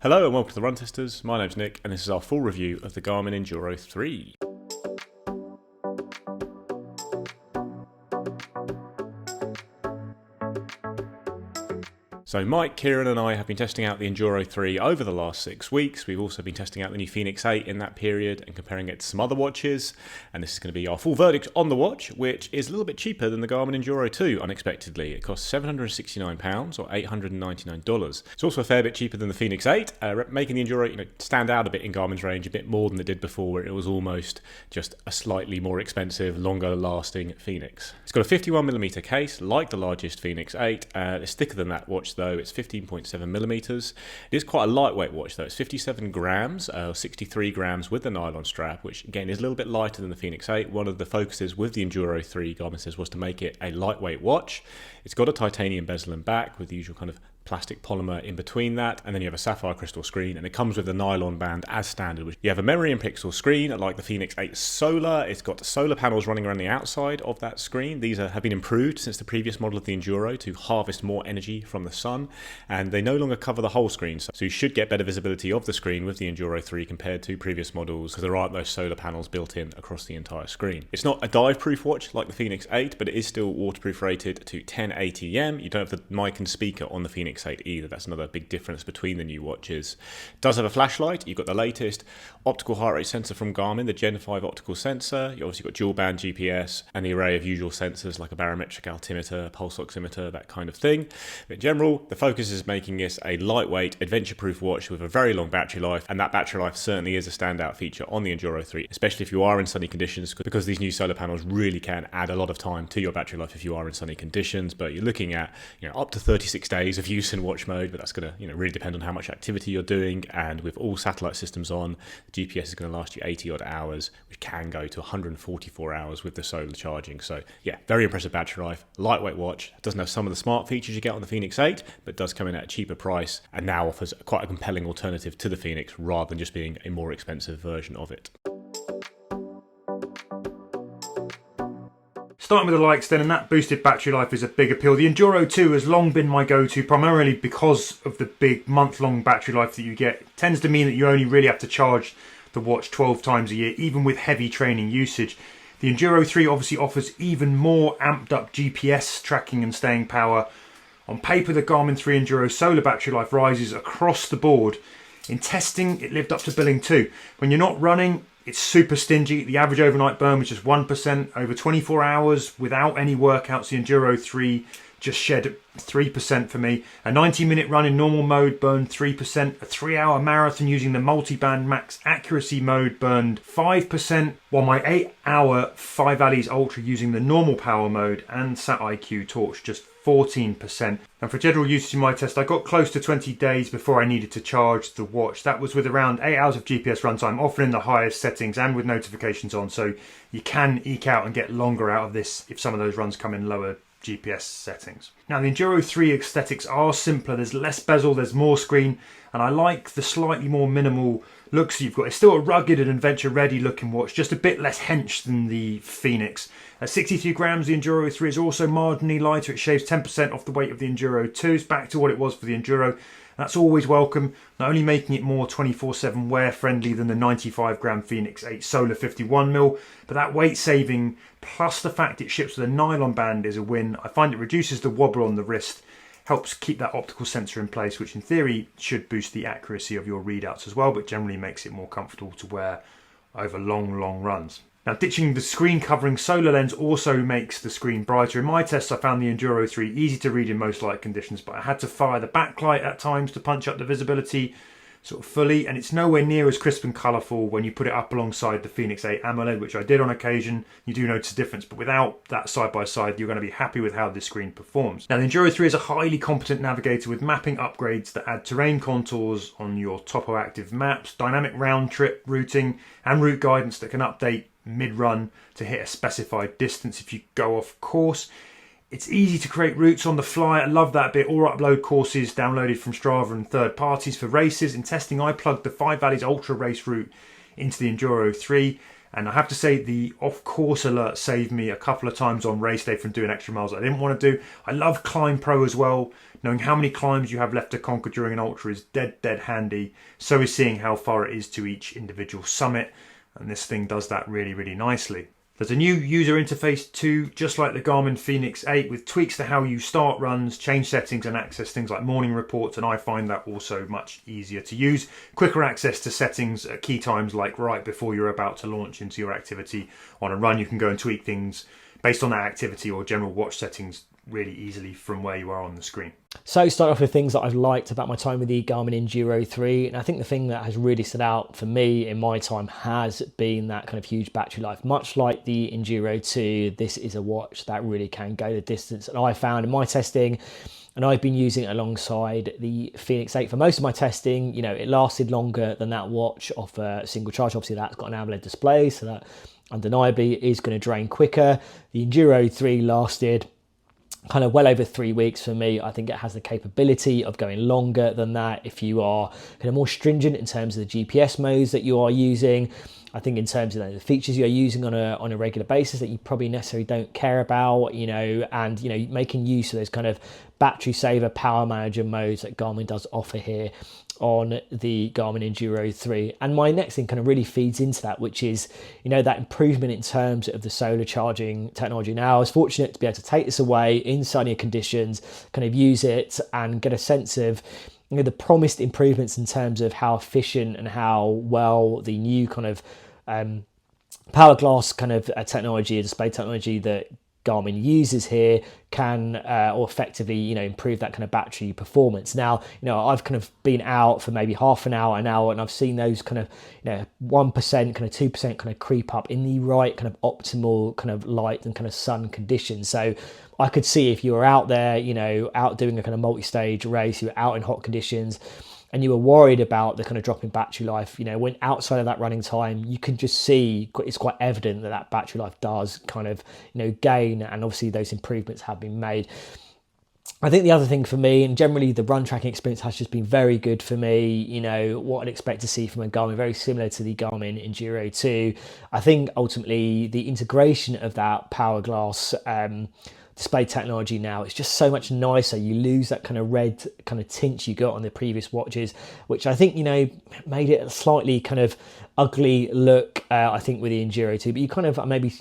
Hello and welcome to the Run Testers. My name's Nick and this is our full review of the Garmin Enduro 3. So Mike, Kieran and I have been testing out the Enduro 3 over the last 6 weeks. We've also been testing out the new Fenix 8 in that period and comparing it to some other watches. And this is going to be our full verdict on the watch, which is a little bit cheaper than the Garmin Enduro 2, unexpectedly. It costs £769 or $899. It's also a fair bit cheaper than the Fenix 8, making the Enduro stand out a bit in Garmin's range, a bit more than it did before, where it was almost just a slightly more expensive, longer lasting Fenix. It's got a 51mm case, like the largest Fenix 8. It's thicker than that watch though. It's 15.7mm. It is quite a lightweight watch though. It's 57 grams, 63 grams with the nylon strap, which again is a little bit lighter than the Fenix 8. One of the focuses with the Enduro 3, Garmin says, was to make it a lightweight watch. It's got a titanium bezel and back with the usual kind of plastic polymer in between that, and then you have a sapphire crystal screen, and it comes with the nylon band as standard. You have a memory and pixel screen like the Fenix 8 Solar. It's got solar panels running around the outside of that screen. These have been improved since the previous model of the Enduro to harvest more energy from the sun, and they no longer cover the whole screen, so you should get better visibility of the screen with the Enduro 3 compared to previous models, because there aren't those solar panels built in across the entire screen. It's not a dive proof watch like the Fenix 8, but it is still waterproof rated to 10 ATM. You don't have the mic and speaker on the Fenix 8 either. That's another big difference between the new watches. It does have a flashlight. You've got the latest optical heart rate sensor from Garmin, the Gen 5 optical sensor. You obviously got dual band GPS and the array of usual sensors like a barometric altimeter, pulse oximeter, that kind of thing. But in general, the focus is making this a lightweight, adventure-proof watch with a very long battery life, and that battery life certainly is a standout feature on the Enduro 3, especially if you are in sunny conditions, because these new solar panels really can add a lot of time to your battery life if you are in sunny conditions. But you're looking at up to 36 days of use in watch mode, but that's going to really depend on how much activity you're doing. And with all satellite systems on, the GPS is going to last you 80 odd hours, which can go to 144 hours with the solar charging. So yeah, very impressive battery life, lightweight watch. It doesn't have some of the smart features you get on the Fenix 8, but does come in at a cheaper price and now offers quite a compelling alternative to the Fenix rather than just being a more expensive version of it. Starting with the likes then, and that boosted battery life is a big appeal. The Enduro 2 has long been my go-to, primarily because of the big month-long battery life that you get. It tends to mean that you only really have to charge the watch 12 times a year, even with heavy training usage. The Enduro 3 obviously offers even more amped up GPS tracking and staying power. On paper, the Garmin 3 Enduro solar battery life rises across the board. In testing, it lived up to billing too. When you're not running, it's super stingy. The average overnight burn was just 1%. Over 24 hours without any workouts, the Enduro 3 just shed 3% for me. A 90-minute run in normal mode burned 3%. A 3-hour marathon using the multi-band max accuracy mode burned 5%, while my 8-hour 5 Valleys Ultra using the normal power mode and Sat IQ torch just 14%. And for general usage in my test, I got close to 20 days before I needed to charge the watch. That was with around 8 hours of GPS runtime, often in the highest settings and with notifications on. So you can eke out and get longer out of this if some of those runs come in lower GPS settings. Now the Enduro 3 aesthetics are simpler. There's less bezel, there's more screen, and I like the slightly more minimal looks you've got. It's still a rugged and adventure ready looking watch, just a bit less hench than the Fenix. At 63 grams, the Enduro 3 is also marginally lighter. It shaves 10% off the weight of the Enduro 2. It's back to what it was for the Enduro. That's always welcome, not only making it more 24/7 wear friendly than the 95 gram Fenix 8 Solar 51mm, but that weight saving plus the fact it ships with a nylon band is a win. I find it reduces the wobble on the wrist, helps keep that optical sensor in place, which in theory should boost the accuracy of your readouts as well, but generally makes it more comfortable to wear over long runs. Now, ditching the screen covering solar lens also makes the screen brighter. In my tests, I found the Enduro 3 easy to read in most light conditions, but I had to fire the backlight at times to punch up the visibility sort of fully, and it's nowhere near as crisp and colourful when you put it up alongside the Fenix 8 AMOLED, which I did on occasion. You do notice a difference, but without that side by side, you're going to be happy with how this screen performs. Now, the Enduro 3 is a highly competent navigator with mapping upgrades that add terrain contours on your topo active maps, dynamic round trip routing, and route guidance that can update mid-run to hit a specified distance if you go off course. It's easy to create routes on the fly. I love that bit. Or upload courses downloaded from Strava and third parties for races. In testing, I plugged the 5 Valleys Ultra race route into the Enduro 3 And I have to say, the off-course alert saved me a couple of times on race day from doing extra miles I didn't want to do. I love Climb Pro as well. Knowing how many climbs you have left to conquer during an ultra is dead handy. So is seeing how far it is to each individual summit. And this thing does that really nicely. There's a new user interface too, just like the Garmin Fenix 8, with tweaks to how you start runs, change settings and access things like morning reports, and I find that also much easier to use. Quicker access to settings at key times, like right before you're about to launch into your activity on a run. You can go and tweak things based on that activity or general watch settings really easily from where you are on the screen. So start off with things that I've liked about my time with the Garmin Enduro 3, and I think the thing that has really stood out for me in my time has been that kind of huge battery life. Much like the Enduro 2, this is a watch that really can go the distance, and I found in my testing, and I've been using it alongside the Fenix 8 for most of my testing, it lasted longer than that watch off a single charge. Obviously that's got an AMOLED display, so that undeniably is going to drain quicker. The Enduro 3 lasted kind of well over 3 weeks for me. I think it has the capability of going longer than that if you are kind of more stringent in terms of the GPS modes that you are using. I think in terms of the features you're using on a regular basis that you probably necessarily don't care about, and making use of those kind of battery saver power manager modes that Garmin does offer here on the Garmin Enduro 3. And my next thing kind of really feeds into that, which is, that improvement in terms of the solar charging technology. Now, I was fortunate to be able to take this away in sunnier conditions, kind of use it and get a sense of the promised improvements in terms of how efficient and how well the new kind of power glass kind of technology, display technology that Garmin uses here can or effectively improve that kind of battery performance. Now I've kind of been out for maybe half an hour and I've seen those kind of 1% kind of 2% kind of creep up in the right kind of optimal kind of light and kind of sun conditions. So I could see if you were out there out doing a kind of multi-stage race, you were out in hot conditions and you were worried about the kind of drop in battery life, when outside of that running time, you can just see it's quite evident that battery life does kind of, gain, and obviously those improvements have been made. I think the other thing for me, and generally the run tracking experience has just been very good for me, what I'd expect to see from a Garmin, very similar to the Garmin Enduro 2. I think ultimately the integration of that power glass display technology now, it's just so much nicer. You lose that kind of red kind of tint you got on the previous watches, which I think made it a slightly kind of ugly look, I think, with the Enduro 2, but you kind of maybe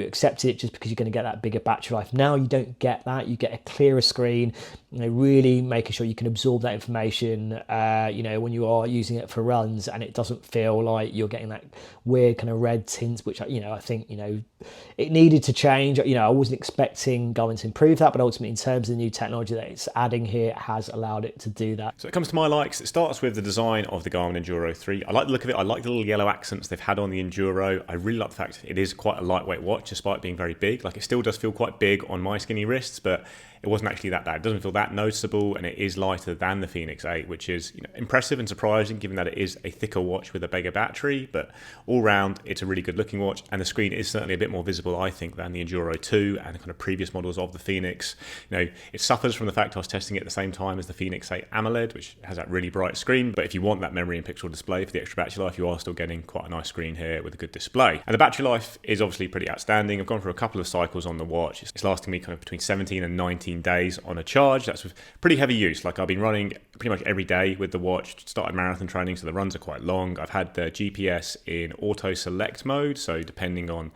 accepted it just because you're going to get that bigger battery life. Now you don't get that. You get a clearer screen, really making sure you can absorb that information when you are using it for runs, and it doesn't feel like you're getting that weird kind of red tint, which I think it needed to change. I wasn't expecting Garmin to improve that, but ultimately in terms of the new technology that it's adding here, it has allowed it to do that. So it comes to my likes. It starts with the design of the Garmin Enduro 3. I like the look of it. I like the little yellow accents they've had on the Enduro. I really like the fact it is quite a lightweight watch despite being very big. Like, it still does feel quite big on my skinny wrists, but it wasn't actually that bad. It doesn't feel that noticeable, and it is lighter than the Fenix 8, which is impressive and surprising given that it is a thicker watch with a bigger battery. But all round, it's a really good looking watch, and the screen is certainly a bit more visible, I think, than the Enduro 2 and the kind of previous models of the Fenix. It suffers from the fact I was testing it at the same time as the Fenix 8 AMOLED, which has that really bright screen. But if you want that memory and pixel display for the extra battery life, you are still getting quite a nice screen here with a good display. And the battery life is obviously pretty outstanding. I've gone through a couple of cycles on the watch. It's lasting me kind of between 17 and 19 days on a charge. That's with pretty heavy use. Like, I've been running pretty much every day with the watch, started marathon training, so the runs are quite long. I've had the GPS in auto select mode, so depending on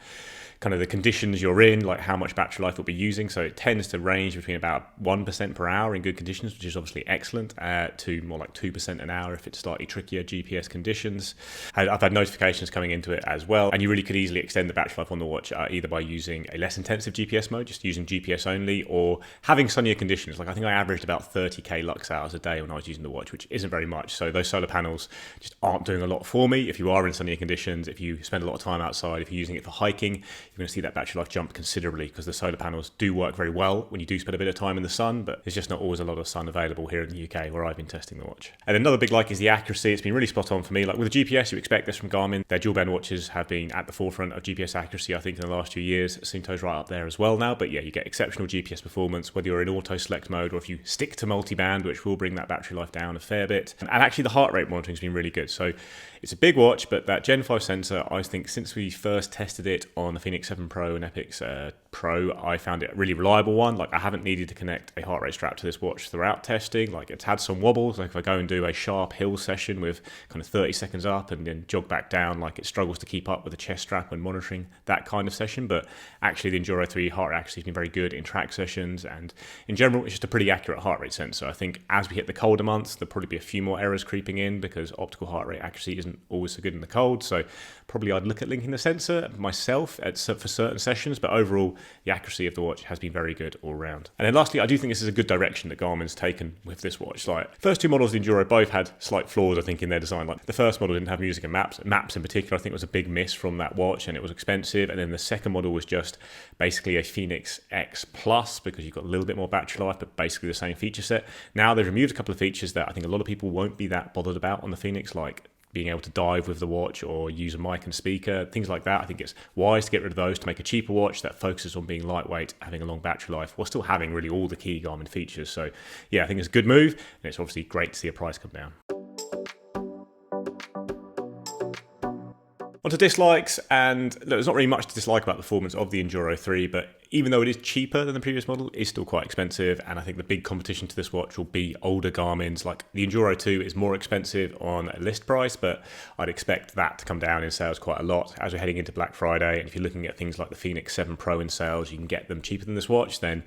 kind of the conditions you're in, like how much battery life we'll be using. So it tends to range between about 1% per hour in good conditions, which is obviously excellent, to more like 2% an hour if it's slightly trickier GPS conditions. I've had notifications coming into it as well, and you really could easily extend the battery life on the watch either by using a less intensive GPS mode, just using GPS only, or having sunnier conditions. Like, I think I averaged about 30k lux hours a day when I was using the watch, which isn't very much. So those solar panels just aren't doing a lot for me. If you are in sunnier conditions, if you spend a lot of time outside, if you're using it for hiking, you're going to see that battery life jump considerably because the solar panels do work very well when you do spend a bit of time in the sun, but there's just not always a lot of sun available here in the UK where I've been testing the watch. And another big like is the accuracy. It's been really spot on for me. Like with the GPS, you expect this from Garmin. Their dual band watches have been at the forefront of GPS accuracy, I think, in the last 2 years. Suunto's right up there as well now, but yeah, you get exceptional GPS performance, whether you're in auto select mode or if you stick to multi-band, which will bring that battery life down a fair bit. And actually the heart rate monitoring has been really good. So it's a big watch, but that Gen 5 sensor, I think since we first tested it on the Fenix 7 Pro and Epix Pro, I found it a really reliable one. Like I haven't needed to connect a heart rate strap to this watch throughout testing. Like it's had some wobbles. Like if I go and do a sharp hill session with kind of 30 seconds up and then jog back down, like it struggles to keep up with the chest strap when monitoring that kind of session. But actually the Enduro 3 heart rate accuracy has been very good in track sessions, and in general it's just a pretty accurate heart rate sensor. I think as we hit the colder months there'll probably be a few more errors creeping in because optical heart rate accuracy isn't always so good in the cold, so probably I'd look at linking the sensor myself for certain sessions, but overall the accuracy of the watch has been very good all around. And then lastly, I do think this is a good direction that Garmin's taken with this watch. Like first two models of the Enduro both had slight flaws, I think, in their design. Like the first model didn't have music and maps in particular I think was a big miss from that watch, and it was expensive. And then the second model was just basically a Fenix X Plus because you've got a little bit more battery life but basically the same feature set. Now they've removed a couple of features that I think a lot of people won't be that bothered about on the Fenix, like being able to dive with the watch or use a mic and speaker, things like that. I think it's wise to get rid of those to make a cheaper watch that focuses on being lightweight, having a long battery life, while still having really all the key Garmin features. So yeah, I think it's a good move, and it's obviously great to see a price come down. On to dislikes, and look, there's not really much to dislike about the performance of the Enduro 3, but even though it is cheaper than the previous model, it's still quite expensive, and I think the big competition to this watch will be older Garmin's. Like the Enduro 2 is more expensive on a list price, but I'd expect that to come down in sales quite a lot as we're heading into Black Friday. And if you're looking at things like the Fenix 7 Pro in sales, you can get them cheaper than this watch, then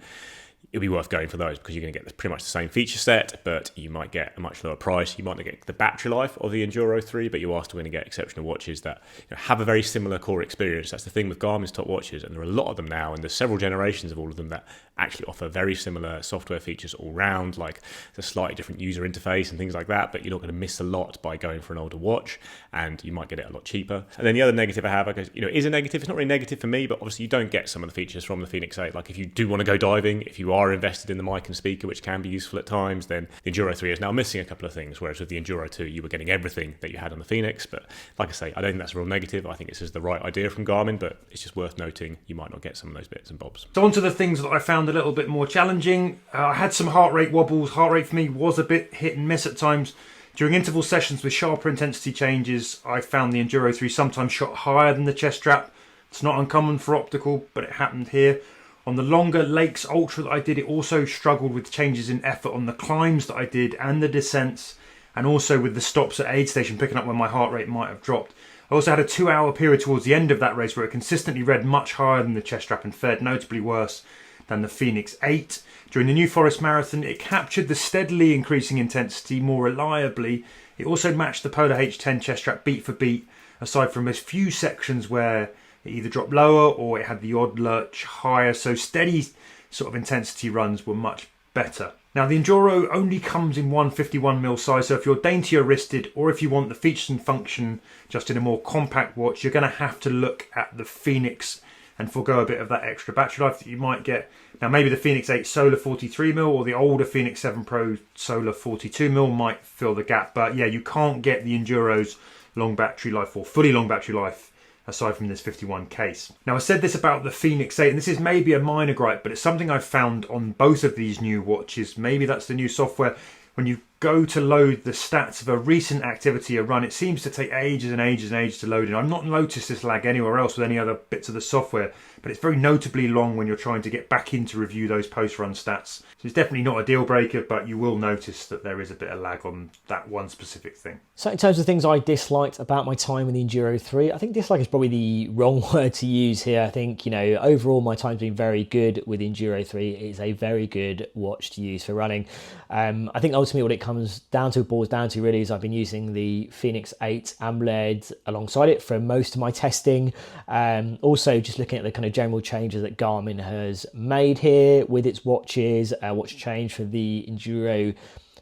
it'll be worth going for those because you're going to get pretty much the same feature set, but you might get a much lower price. You might not get the battery life of the Enduro 3, but you are still going to get exceptional watches that have a very similar core experience. That's the thing with Garmin's top watches, and there are a lot of them now, and there's several generations of all of them that actually offer very similar software features all round, like a slightly different user interface and things like that, but you're not going to miss a lot by going for an older watch, and you might get it a lot cheaper. And then the other negative I have, I guess, is a negative. It's not really negative for me, but obviously you don't get some of the features from the Fenix 8. Like if you do want to go diving, if you are invested in the mic and speaker, which can be useful at times, then the Enduro 3 is now missing a couple of things, whereas with the Enduro 2 you were getting everything that you had on the Fenix. But like I say, I don't think that's a real negative. I think this is the right idea from Garmin, but it's just worth noting you might not get some of those bits and bobs. So on to the things that I found a little bit more challenging. I had some heart rate wobbles. Heart rate for me was a bit hit and miss at times. During interval sessions with sharper intensity changes, I found the Enduro 3 sometimes shot higher than the chest strap. It's not uncommon for optical, but it happened here. On the longer Lakes Ultra that I did, it also struggled with changes in effort on the climbs that I did and the descents, and also with the stops at aid station picking up when my heart rate might have dropped. I also had a 2-hour period towards the end of that race where it consistently read much higher than the chest strap and fared notably worse than the Fenix 8. During the New Forest Marathon, it captured the steadily increasing intensity more reliably. It also matched the Polar H10 chest strap beat for beat, aside from a few sections where it either dropped lower or it had the odd lurch higher, so steady sort of intensity runs were much better. Now the Enduro only comes in 151mm size, so if you're daintier wristed or if you want the features and function just in a more compact watch, you're going to have to look at the Fenix and forego a bit of that extra battery life that you might get. Now maybe the Fenix 8 Solar 43mm or the older Fenix 7 Pro Solar 42mm might fill the gap, but yeah, you can't get the Enduro's long battery life or fully long battery life aside from this 51 case. Now I said this about the Fenix 8, and this is maybe a minor gripe, but it's something I've found on both of these new watches. Maybe that's the new software. When you go to load the stats of a recent activity, a run, it seems to take ages and ages and ages to load in. I've not noticed this lag anywhere else with any other bits of the software, but it's very notably long when you're trying to get back in to review those post-run stats. So it's definitely not a deal breaker, but you will notice that there is a bit of lag on that one specific thing. So in terms of things I disliked about my time in the Enduro 3, I think dislike is probably the wrong word to use here. I think, overall my time's been very good with Enduro 3. It's a very good watch to use for running. I think ultimately what it boils down to really is I've been using the Fenix 8 AMOLED alongside it for most of my testing. Also just looking at the kind of general changes that Garmin has made here with its watches, watch change for the Enduro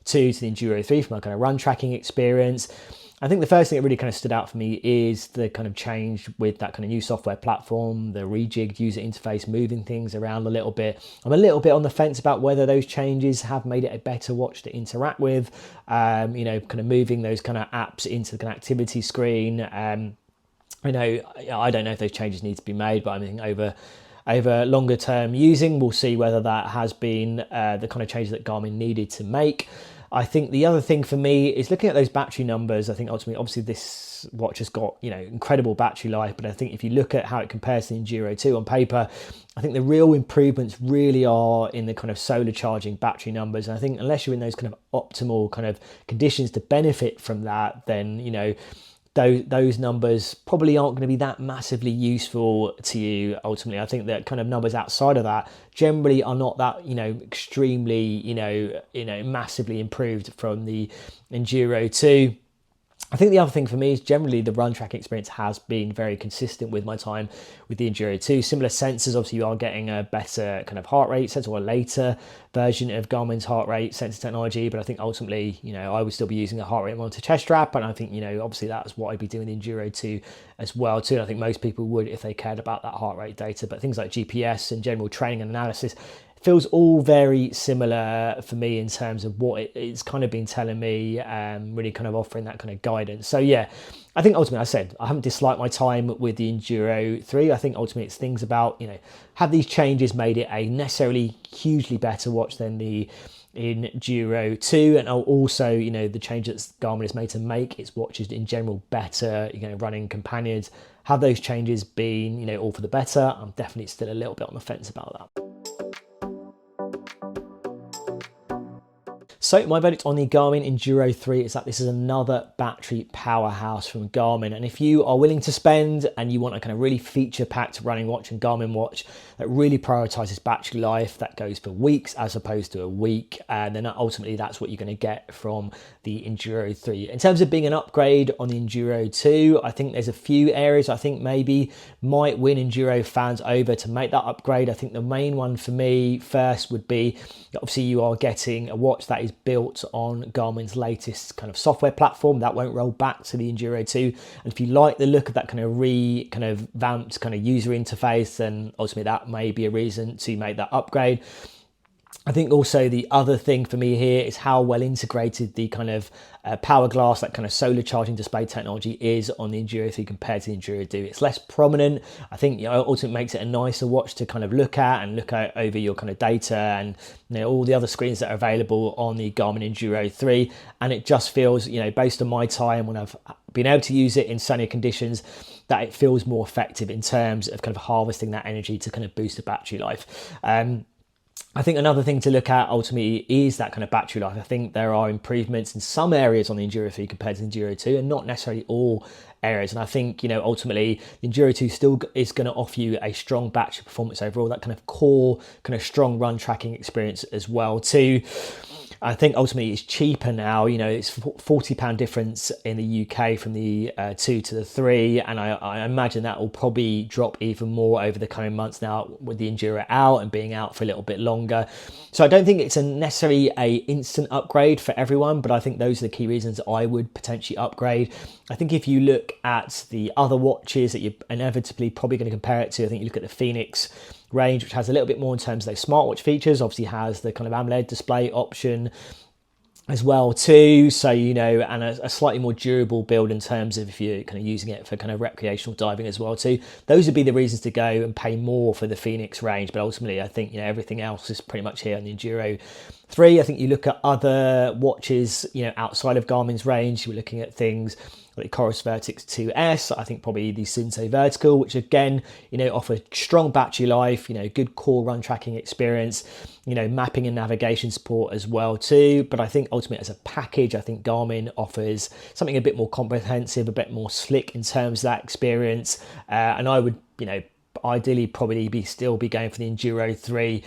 2 to the Enduro 3 from a kind of run tracking experience. I think the first thing that really kind of stood out for me is the kind of change with that kind of new software platform, the rejigged user interface, moving things around a little bit. I'm a little bit on the fence about whether those changes have made it a better watch to interact with, you know, kind of moving those kind of apps into the kind of activity screen. You know, I don't know if those changes need to be made, but I mean, over longer term using, we'll see whether that has been the kind of changes that Garmin needed to make. I think the other thing for me is looking at those battery numbers. I think ultimately, obviously, this watch has got, you know, incredible battery life, but I think if you look at how it compares to the Enduro 2 on paper, I think the real improvements really are in the kind of solar charging battery numbers. And I think unless you're in those kind of optimal kind of conditions to benefit from that, then, you know, those numbers probably aren't going to be that massively useful to you ultimately. I think that kind of numbers outside of that generally are not that, you know, extremely, you know, massively improved from the Enduro 2. I think the other thing for me is generally the run tracking experience has been very consistent with my time with the Enduro 2. Similar sensors, obviously you are getting a better kind of heart rate sensor, or a later version of Garmin's heart rate sensor technology, but I think ultimately, you know, I would still be using a heart rate monitor chest strap, and I think, you know, obviously that's what I'd be doing in the Enduro 2 as well too. And I think most people would if they cared about that heart rate data, but things like GPS and general training and analysis feels all very similar for me in terms of what it's kind of been telling me, really kind of offering that kind of guidance. So yeah, I think ultimately, I said, I haven't disliked my time with the Enduro 3. I think ultimately it's things about, you know, have these changes made it a necessarily hugely better watch than the Enduro 2, and also, you know, the changes Garmin has made to make its watches in general better, you know, running companions. Have those changes been, you know, all for the better? I'm definitely still a little bit on the fence about that. So my verdict on the Garmin Enduro 3 is that this is another battery powerhouse from Garmin. And if you are willing to spend and you want a kind of really feature-packed running watch and Garmin watch that really prioritizes battery life, that goes for weeks as opposed to a week, and then ultimately that's what you're going to get from the Enduro 3. In terms of being an upgrade on the Enduro 2, I think there's a few areas I think maybe might win Enduro fans over to make that upgrade. I think the main one for me first would be, obviously you are getting a watch that is built on Garmin's latest kind of software platform that won't roll back to the Enduro 2. And if you like the look of that kind of vamped kind of user interface, then ultimately that may be a reason to make that upgrade. I think also the other thing for me here is how well integrated the kind of power glass, that kind of solar charging display technology is on the Enduro 3 compared to the Enduro 2. It's less prominent. I think, you know, ultimately makes it a nicer watch to kind of look at and look at over your kind of data and, you know, all the other screens that are available on the Garmin Enduro 3. And it just feels, you know, based on my time when I've been able to use it in sunnier conditions, that it feels more effective in terms of kind of harvesting that energy to kind of boost the battery life. I think another thing to look at ultimately is that kind of battery life. I think there are improvements in some areas on the Enduro 3 compared to the Enduro 2, and not necessarily all areas. And I think, you know, ultimately the Enduro 2 still is going to offer you a strong battery performance overall, that kind of core, kind of strong run tracking experience as well too. I think ultimately it's cheaper now. You know, it's £40 difference in the UK from the 2 to the 3, and I imagine that will probably drop even more over the coming months now with the Enduro out and being out for a little bit longer. So I don't think it's necessarily a instant upgrade for everyone, but I think those are the key reasons I would potentially upgrade. I think if you look at the other watches that you're inevitably probably going to compare it to, I think you look at the Fenix range, which has a little bit more in terms of those smartwatch features, obviously has the kind of AMOLED display option as well too, so, you know, and a slightly more durable build in terms of if you're kind of using it for kind of recreational diving as well too. Those would be the reasons to go and pay more for the Fenix range, but ultimately I think, you know, everything else is pretty much here on the Enduro 3. I think you look at other watches, you know, outside of Garmin's range, you're looking at things like the Coros Vertix 2S, I think probably the Sensei Vertical, which again, you know, offer strong battery life, you know, good core run tracking experience, you know, mapping and navigation support as well too. But I think ultimately as a package, I think Garmin offers something a bit more comprehensive, a bit more slick in terms of that experience. And I would, you know, ideally probably still be going for the Enduro 3,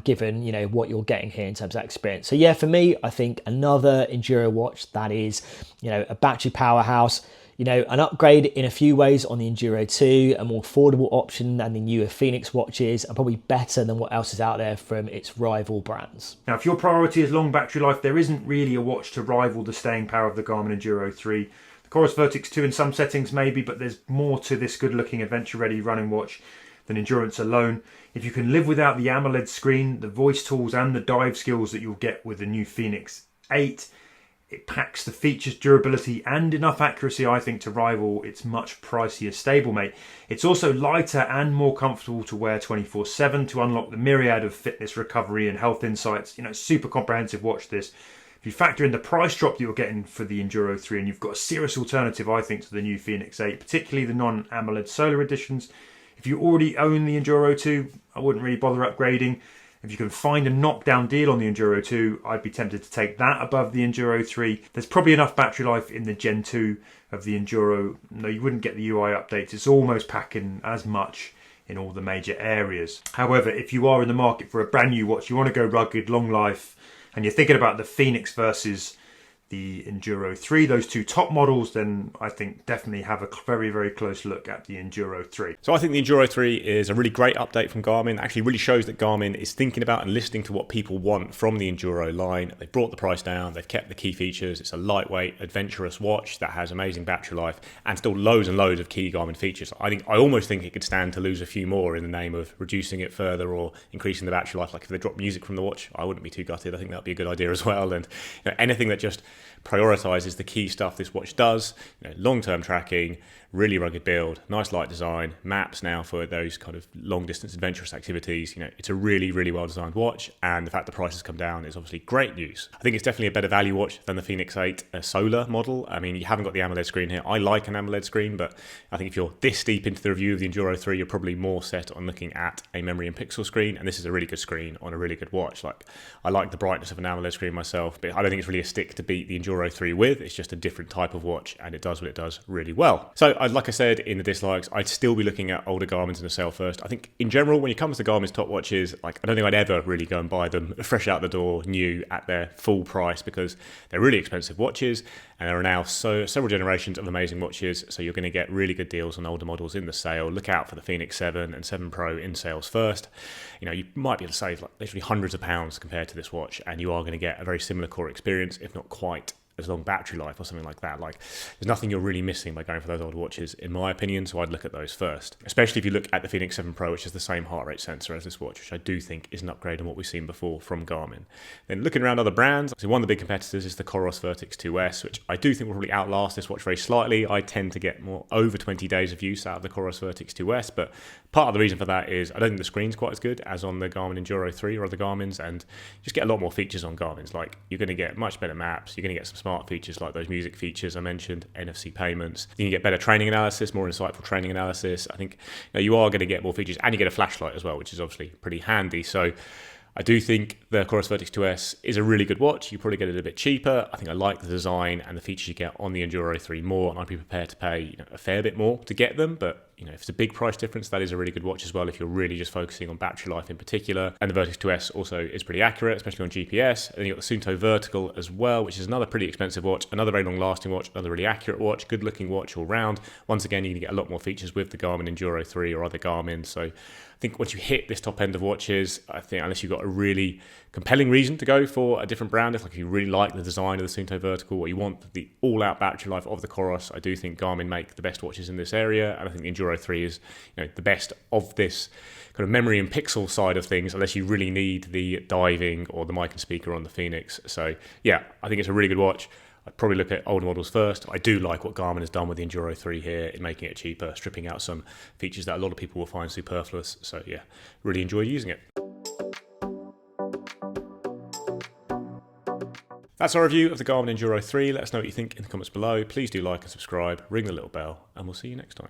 given, you know, what you're getting here in terms of that experience. So yeah, for me, I think another Enduro watch that is, you know, a battery powerhouse, you know, an upgrade in a few ways on the Enduro 2, a more affordable option than the newer Fenix watches, and probably better than what else is out there from its rival brands. Now, if your priority is long battery life, there isn't really a watch to rival the staying power of the Garmin Enduro 3. Coros Vertix 2 in some settings maybe, but there's more to this good looking adventure ready running watch than endurance alone. If you can live without the AMOLED screen, the voice tools and the dive skills that you'll get with the new Fenix 8, it packs the features, durability and enough accuracy, I think, to rival its much pricier stablemate. It's also lighter and more comfortable to wear 24/7 to unlock the myriad of fitness, recovery and health insights. You know, super comprehensive watch this. If you factor in the price drop that you're getting for the Enduro 3, and you've got a serious alternative, I think, to the new Fenix 8, particularly the non-AMOLED solar editions. If you already own the Enduro 2, I wouldn't really bother upgrading. If you can find a knockdown deal on the Enduro 2, I'd be tempted to take that above the Enduro 3. There's probably enough battery life in the Gen 2 of the Enduro. No, you wouldn't get the UI updates. It's almost packing as much in all the major areas. However, if you are in the market for a brand new watch, you want to go rugged, long life, and you're thinking about the Fenix versus the Enduro 3, those two top models, then I think definitely have a very, very close look at the Enduro 3. So I think the Enduro 3 is a really great update from Garmin. It actually really shows that Garmin is thinking about and listening to what people want from the Enduro line. They've brought the price down, they've kept the key features. It's a lightweight, adventurous watch that has amazing battery life and still loads and loads of key Garmin features. I almost think it could stand to lose a few more in the name of reducing it further or increasing the battery life. Like if they drop music from the watch, I wouldn't be too gutted. I think that'd be a good idea as well. And anything that just prioritizes the key stuff this watch does, long-term tracking, really rugged build, nice light design, maps now for those kind of long-distance adventurous activities. It's a really, really well-designed watch, and the fact the price has come down is obviously great news. I think it's definitely a better value watch than the Fenix 8 Solar model. I mean, you haven't got the AMOLED screen here. I like an AMOLED screen, but I think if you're this deep into the review of the Enduro 3, you're probably more set on looking at a memory and pixel screen, and this is a really good screen on a really good watch. Like, I like the brightness of an AMOLED screen myself, but I don't think it's really a stick to beat the Enduro 3 with. It's just a different type of watch, and it does what it does really well. So, like I said in the dislikes, I'd still be looking at older Garmin's in the sale first. I think in general, when it comes to Garmin's top watches, I don't think I'd ever really go and buy them fresh out the door, new at their full price, because they're really expensive watches, and there are now several generations of amazing watches, so you're going to get really good deals on older models in the sale. Look out for the Fenix 7 and 7 Pro in sales first. You might be able to save literally hundreds of pounds compared to this watch, and you are going to get a very similar core experience, if not quite as long battery life or something like that. There's nothing you're really missing by going for those old watches, in my opinion, so I'd look at those first. Especially if you look at the Fenix 7 Pro, which has the same heart rate sensor as this watch, which I do think is an upgrade on what we've seen before from Garmin. Then looking around other brands, so one of the big competitors is the Coros Vertix 2S, which I do think will probably outlast this watch very slightly. I tend to get more over 20 days of use out of the Coros Vertix 2S, but part of the reason for that is I don't think the screen's quite as good as on the Garmin Enduro 3 or other Garmin's, and you just get a lot more features on Garmin's. You're going to get much better maps, you're going to get some smart features like those music features I mentioned, NFC payments. You can get better training analysis, more insightful training analysis. I think you are going to get more features, and you get a flashlight as well, which is obviously pretty handy. So I do think the Coros Vertix 2S is a really good watch. You probably get it a bit cheaper. I think I like the design and the features you get on the Enduro 3 more, and I'd be prepared to pay a fair bit more to get them, but if it's a big price difference, that is a really good watch as well if you're really just focusing on battery life in particular. And the Vertix 2S also is pretty accurate, especially on GPS. And then you've got the Suunto Vertical as well, which is another pretty expensive watch, another very long-lasting watch, another really accurate watch, good-looking watch all round. Once again, you're going to get a lot more features with the Garmin Enduro 3 or other Garmin. So I think once you hit this top end of watches, I think unless you've got a really compelling reason to go for a different brand, if you really like the design of the Suunto Vertical or you want the all-out battery life of the Coros, I do think Garmin make the best watches in this area, and I think the Enduro 3 is the best of this kind of memory and pixel side of things, unless you really need the diving or the mic and speaker on the Fenix. So yeah, I think it's a really good watch. I'd probably look at older models first. I do like what Garmin has done with the Enduro 3 here in making it cheaper, stripping out some features that a lot of people will find superfluous. So yeah, really enjoy using it. That's our review of the Garmin Enduro 3. Let us know what you think in the comments below. Please do like and subscribe, ring the little bell, and we'll see you next time.